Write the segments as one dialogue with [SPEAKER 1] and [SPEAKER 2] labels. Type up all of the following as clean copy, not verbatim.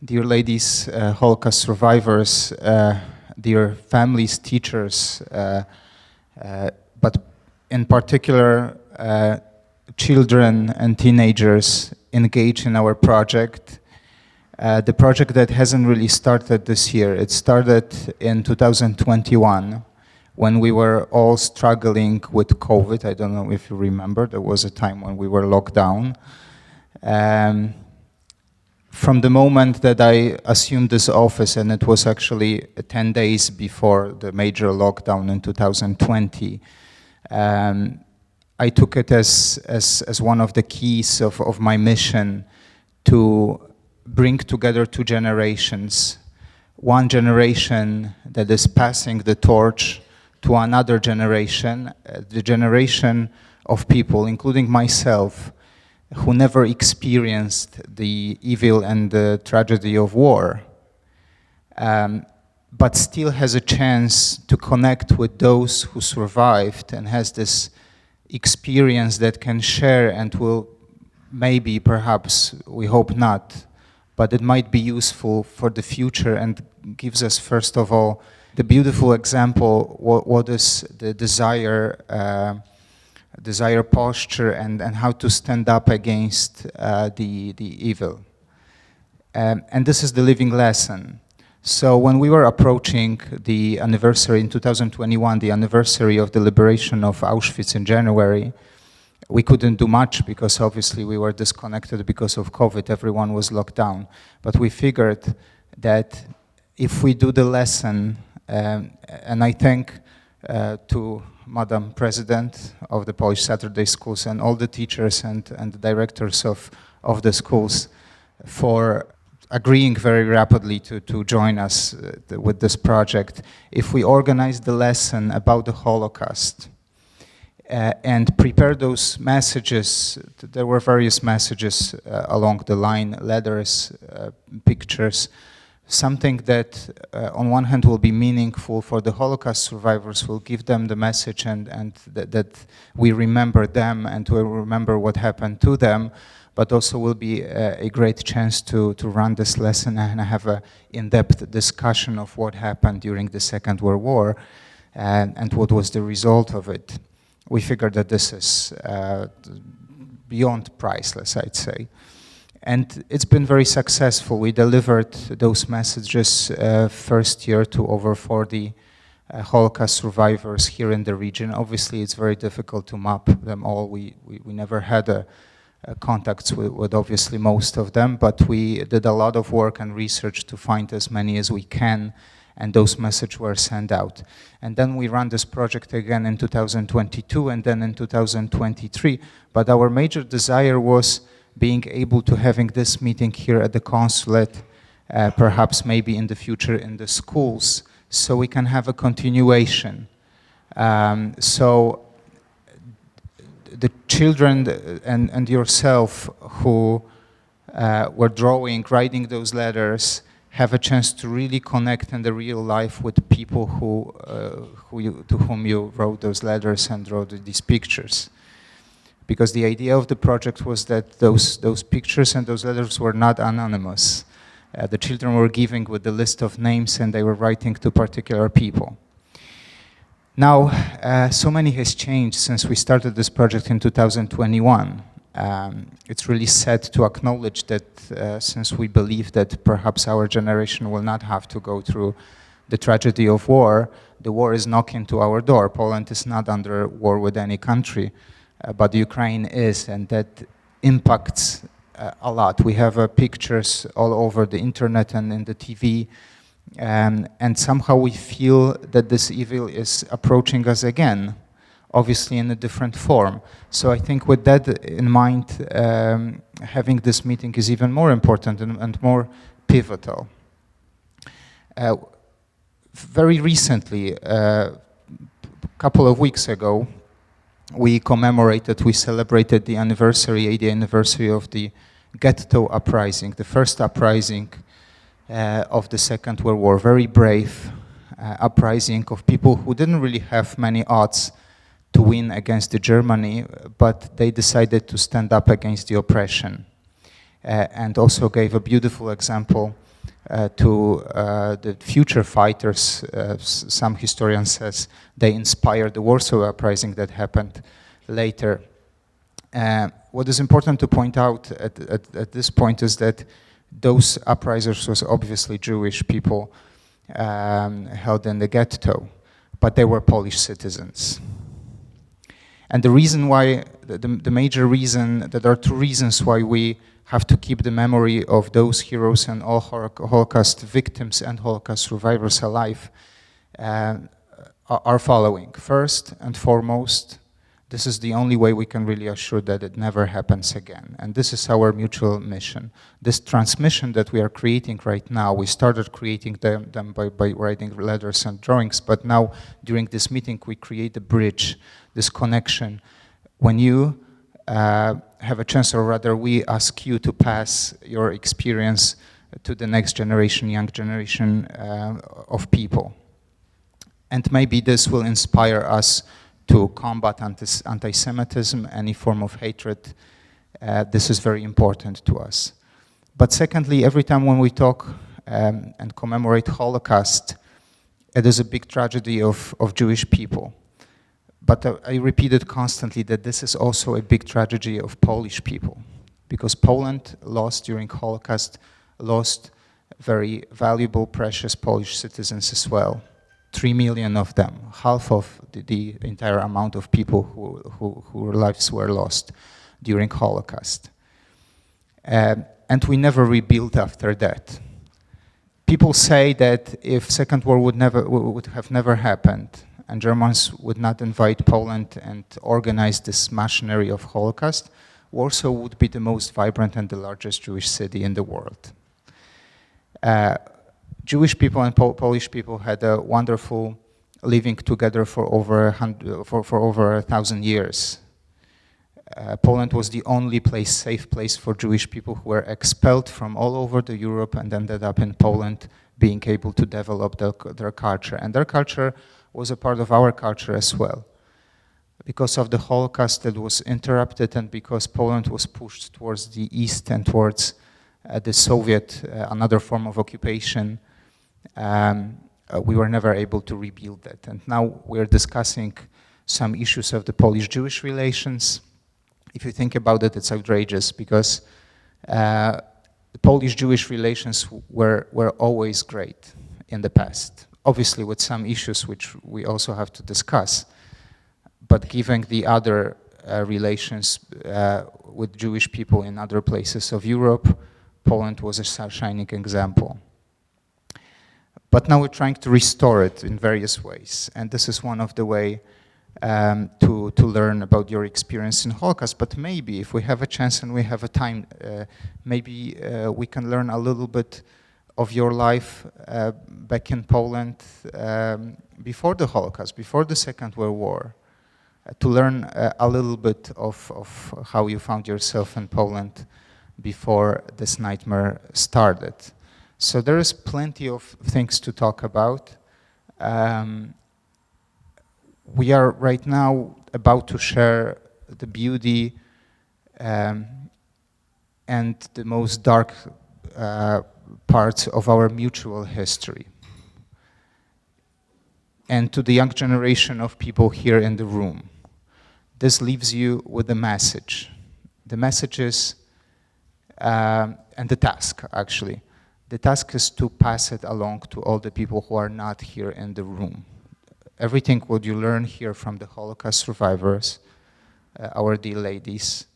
[SPEAKER 1] dear ladies, Holocaust survivors, dear families, teachers, but in particular, children and teenagers engaged in our project. The project that hasn't really started this year. It started in 2021 when we were all struggling with COVID. I don't know if you remember, there was a time when we were locked down. From the moment that I assumed this office, and it was actually 10 days before the major lockdown in 2020, I took it as one of the keys of my mission to bring together two generations. One generation that is passing the torch to another generation, the generation of people, including myself, who never experienced the evil and the tragedy of war, but still has a chance to connect with those who survived and has this experience that can share and will maybe, perhaps, we hope not, but it might be useful for the future and gives us, first of all, the beautiful example, what is the desire posture and how to stand up against the evil. And this is the living lesson. So when we were approaching the anniversary in 2021, the anniversary of the liberation of Auschwitz in January, we couldn't do much because obviously we were disconnected because of COVID, everyone was locked down. But we figured that if we do the lesson, and I thank to Madam President of the Polish Saturday Schools and all the teachers and the directors of the schools for agreeing very rapidly to join us with this project. If we organize the lesson about the Holocaust and prepare those messages, there were various messages along the line, letters, pictures, something that on one hand will be meaningful for the Holocaust survivors, will give them the message and that we remember them and we remember what happened to them, but also will be a great chance to run this lesson and have an in-depth discussion of what happened during the Second World War and what was the result of it. We figured that this is beyond priceless, I'd say. And it's been very successful. We delivered those messages first year to over 40 Holocaust survivors here in the region. Obviously, it's very difficult to map them all. We never had contacts with obviously most of them, but we did a lot of work and research to find as many as we can, and those messages were sent out. And then we ran this project again in 2022 and then in 2023, but our major desire was being able to having this meeting here at the consulate, perhaps maybe in the future in the schools, so we can have a continuation. So the children and yourself who were drawing, writing those letters, have a chance to really connect in the real life with people to whom you wrote those letters and wrote these pictures. Because the idea of the project was that those pictures and those letters were not anonymous. The children were giving with the list of names and they were writing to particular people. Now, so many has changed since we started this project in 2021. It's really sad to acknowledge that since we believe that perhaps our generation will not have to go through the tragedy of war, the war is knocking to our door. Poland is not under war with any country. But Ukraine is, and that impacts a lot. We have pictures all over the internet and in the TV, and somehow we feel that this evil is approaching us again, obviously in a different form. So I think with that in mind, having this meeting is even more important and more pivotal. Very recently, a couple of weeks ago, we celebrated the 80th anniversary of the Ghetto Uprising, the first uprising of the Second World War. Very brave uprising of people who didn't really have many odds to win against Germany, but they decided to stand up against the oppression. and also gave a beautiful example to the future fighters. Some historian says they inspired the Warsaw Uprising that happened later. What is important to point out at this point is that those uprisers was obviously Jewish people held in the ghetto, but they were Polish citizens. And the reason why, the major reason, that there are two reasons why we have to keep the memory of those heroes and all Holocaust victims and Holocaust survivors alive are following. First and foremost, this is the only way we can really assure that it never happens again. And this is our mutual mission. This transmission that we are creating right now, we started creating them by writing letters and drawings, but now during this meeting we create a bridge, this connection. When you have a chance, or rather we ask you to pass your experience to the next generation, young generation of people. And maybe this will inspire us to combat anti-Semitism, any form of hatred. This is very important to us. But secondly, every time when we talk and commemorate Holocaust, it is a big tragedy of Jewish people. But I repeat it constantly that this is also a big tragedy of Polish people, because Poland lost during Holocaust, lost very valuable, precious Polish citizens as well. 3 million of them, half of the entire amount of people whose lives were lost during Holocaust. And we never rebuilt after that. People say that if Second War would have never happened, and Germans would not invite Poland and organize this machinery of Holocaust, Warsaw would be the most vibrant and the largest Jewish city in the world. Jewish people and Polish people had a wonderful living together for over 1,000 years. Poland was the only safe place for Jewish people who were expelled from all over Europe and ended up in Poland, being able to develop their culture. And their culture was a part of our culture as well. Because of the Holocaust that was interrupted, and because Poland was pushed towards the east and towards the Soviet, another form of occupation, we were never able to rebuild that. And now we're discussing some issues of the Polish-Jewish relations. If you think about it, it's outrageous, because the Polish-Jewish relations were always great in the past. Obviously with some issues which we also have to discuss. But given the other relations with Jewish people in other places of Europe, Poland was a shining example. But now we're trying to restore it in various ways. And this is one of the ways to learn about your experience in Holocaust. But maybe if we have a chance and we have a time, maybe we can learn a little bit of your life back in Poland before the Holocaust, before the Second World War, to learn a little bit of how you found yourself in Poland before this nightmare started. So there is plenty of things to talk about. We are right now about to share the beauty and the most dark parts of our mutual history. And to the young generation of people here in the room, this leaves you with a message. The message is, and the task actually, the task is to pass it along to all the people who are not here in the room. Everything what you learn here from the Holocaust survivors, our dear ladies,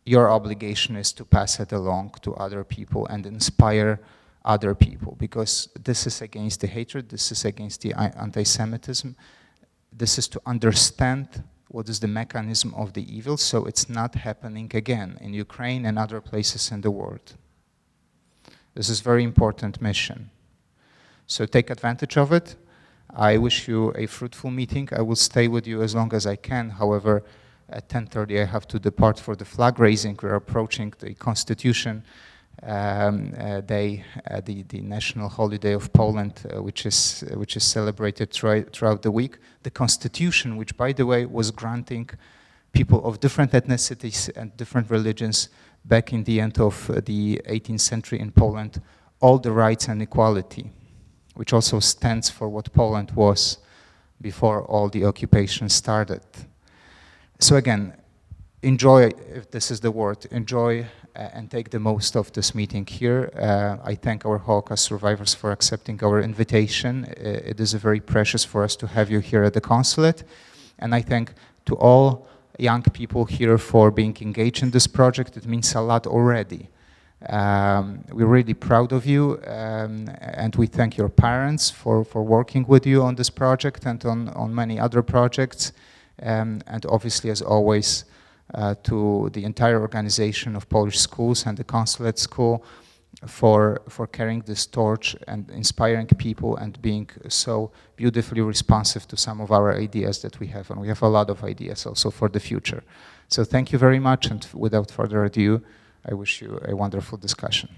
[SPEAKER 1] your obligation is to pass it along to other people and inspire other people, because this is against the hatred, this is against the anti-Semitism, this is to understand what is the mechanism of the evil, so it's not happening again in Ukraine and other places in the world. This is a very important mission. So take advantage of it. I wish you a fruitful meeting. I will stay with you as long as I can. However, at 10:30 I have to depart for the flag raising. We're approaching the Constitution Day, the national holiday of Poland, which is celebrated throughout the week. The Constitution, which by the way was granting people of different ethnicities and different religions back in the end of the 18th century in Poland, all the rights and equality, which also stands for what Poland was before all the occupation started. So again, enjoy, if this is the word, enjoy and take the most of this meeting here. I thank our Holocaust survivors for accepting our invitation. It is very precious for us to have you here at the consulate. And I thank to all young people here for being engaged in this project. It means a lot already. We're really proud of you, and we thank your parents for working with you on this project and on many other projects. And obviously, as always, to the entire organization of Polish schools and the Consulate School for carrying this torch and inspiring people and being so beautifully responsive to some of our ideas that we have. And we have a lot of ideas also for the future. So thank you very much, and without further ado, I wish you a wonderful discussion.